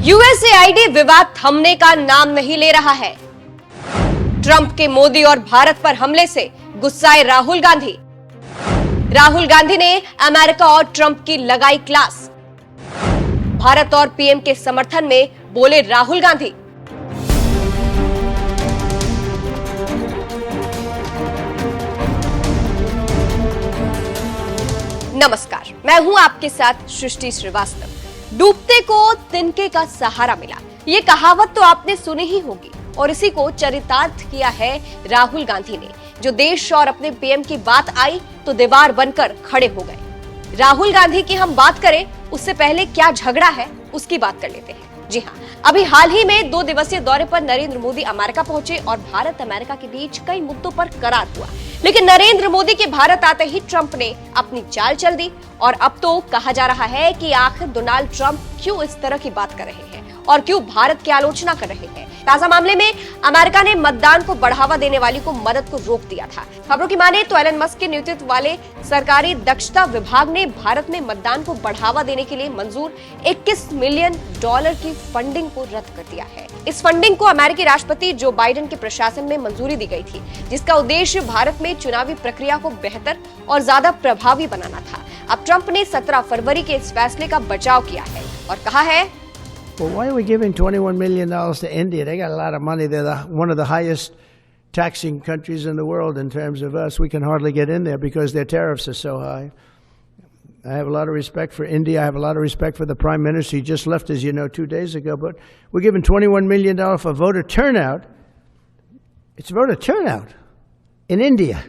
USAID विवाद थमने का नाम नहीं ले रहा है। ट्रंप के मोदी और भारत पर हमले से गुस्साए राहुल गांधी। राहुल गांधी ने अमेरिका और ट्रंप की लगाई क्लास। भारत और पीएम के समर्थन में बोले राहुल गांधी। नमस्कार, मैं हूं आपके साथ सृष्टि श्रीवास्तव। डूबते को तिनके का सहारा मिला, ये कहावत तो आपने सुनी ही होगी और इसी को चरितार्थ किया है राहुल गांधी ने, जो देश और अपने पीएम की बात आई तो दीवार बनकर खड़े हो गए। राहुल गांधी की हम बात करें उससे पहले क्या झगड़ा है उसकी बात कर लेते हैं। जी हां, अभी हाल ही में 2 दिवसीय दौरे पर नरेंद्र मोदी अमेरिका पहुंचे और भारत अमेरिका के बीच कई मुद्दों पर करार हुआ। लेकिन नरेंद्र मोदी के भारत आते ही ट्रंप ने अपनी चाल चल दी और अब तो कहा जा रहा है कि आखिर डोनाल्ड ट्रंप क्यों इस तरह की बात कर रहे हैं और क्यों भारत की आलोचना कर रहे हैं। ताजा मामले में अमेरिका ने मतदान को बढ़ावा देने वाली को मदद को रोक दिया था। खबरों की माने तो एलन मस्क के नेतृत्व वाले सरकारी दक्षता विभाग ने भारत में मतदान को बढ़ावा देने के लिए मंजूर $21 मिलियन की फंडिंग को रद्द कर दिया है। इस फंडिंग को अमेरिकी राष्ट्रपति जो बाइडेन के प्रशासन में मंजूरी दी गई थी, जिसका उद्देश्य भारत में चुनावी प्रक्रिया को बेहतर और ज्यादा प्रभावी बनाना था। अब ट्रंप ने 17 फरवरी के इस फैसले का बचाव किया है और कहा है, Well, why are we giving $21 million to India? They got a lot of money. They're one of the highest taxing countries in the world in terms of us. We can hardly get in there because their tariffs are so high. I have a lot of respect for India. I have a lot of respect for the Prime Minister. He just left, as you know, 2 days ago. But we're giving $21 million for voter turnout. It's voter turnout in India.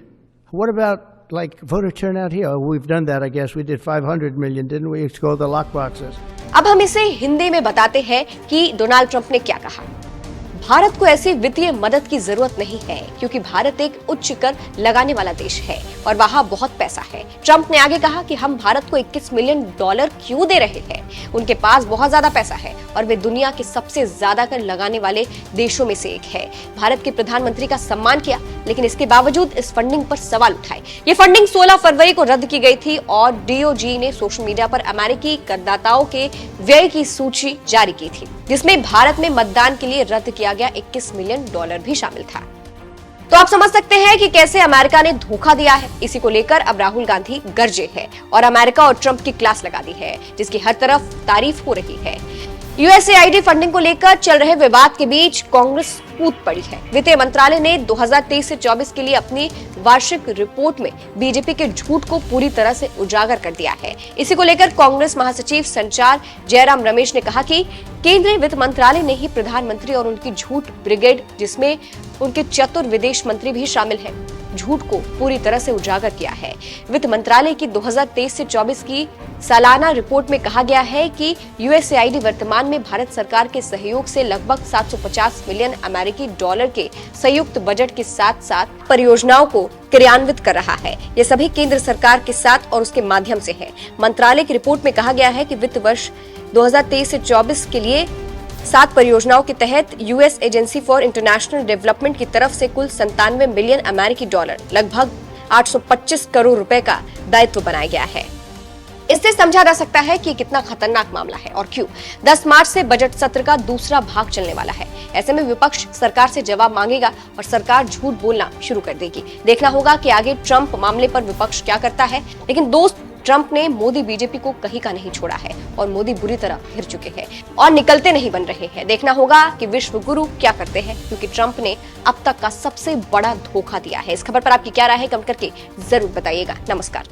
What about like voter turnout here? We've done that, I guess. We did 500 million, didn't we? It's called the lockboxes. अब हम इसे हिंदी में बताते हैं कि Donald Trump ने क्या कहा। भारत को ऐसी वित्तीय मदद की जरूरत नहीं है क्योंकि भारत एक उच्च कर लगाने वाला देश है और वहां बहुत पैसा है। ट्रंप ने आगे कहा कि हम भारत को $21 मिलियन क्यों दे रहे हैं। उनके पास बहुत ज्यादा पैसा है और वे दुनिया के सबसे ज्यादा कर लगाने वाले देशों में से एक है। भारत के प्रधानमंत्री का सम्मान किया, लेकिन इसके बावजूद इस फंडिंग पर सवाल उठाए। ये फंडिंग 16 फरवरी को रद्द की गई थी और डीओजी ने सोशल मीडिया पर अमेरिकी करदाताओं के व्यय की सूची जारी की थी, जिसमें भारत में मतदान के लिए रद्द किया गया $21 मिलियन भी शामिल था। तो आप समझ सकते हैं कि कैसे अमेरिका ने धोखा दिया है। इसी को लेकर अब राहुल गांधी गरजे है और अमेरिका और ट्रंप की क्लास लगा दी है, जिसकी हर तरफ तारीफ हो रही है। यूएसएआईडी फंडिंग को लेकर चल रहे विवाद के बीच कांग्रेस कूद पड़ी है। वित्त मंत्रालय ने 2023 से 24 के लिए अपनी वार्षिक रिपोर्ट में बीजेपी के झूठ को पूरी तरह से उजागर कर दिया है। इसी को लेकर कांग्रेस महासचिव संचार जयराम रमेश ने कहा कि केंद्रीय वित्त मंत्रालय ने ही प्रधानमंत्री और उनकी झूठ ब्रिगेड, जिसमें उनके चतुर विदेश मंत्री भी शामिल हैं, झूठ को पूरी तरह से उजागर किया है। वित्त मंत्रालय की 2023 से 24 की सालाना रिपोर्ट में कहा गया है कि यूएसएआईडी वर्तमान में भारत सरकार के सहयोग से लगभग $750 मिलियन के संयुक्त बजट के साथ साथ परियोजनाओं को क्रियान्वित कर रहा है। ये सभी केंद्र सरकार के साथ और उसके माध्यम से है। मंत्रालय की रिपोर्ट में कहा गया है कि वित्त वर्ष 2023 से 24 के लिए 7 परियोजनाओं के तहत US agency for international development की तरफ से कुल $97 मिलियन लगभग 825 करोड़ रुपए का दायित्व बनाया गया है। इससे समझा जा सकता है कि कितना खतरनाक मामला है और क्यों। 10 मार्च से बजट सत्र का दूसरा भाग चलने वाला है। ऐसे में विपक्ष सरकार से जवाब मांगेगा और सरकार झूठ बोलना शुरू कर देगी। देखना होगा कि आगे ट्रंप मामले पर विपक्ष क्या करता है। लेकिन दोस्त, ट्रंप ने मोदी बीजेपी को कहीं का नहीं छोड़ा है और मोदी बुरी तरह घिर चुके हैं और निकलते नहीं बन रहे हैं। देखना होगा कि विश्व गुरु क्या करते हैं, क्योंकि ट्रंप ने अब तक का सबसे बड़ा धोखा दिया है। इस खबर पर आपकी क्या राय है, कमेंट करके जरूर बताइएगा। नमस्कार।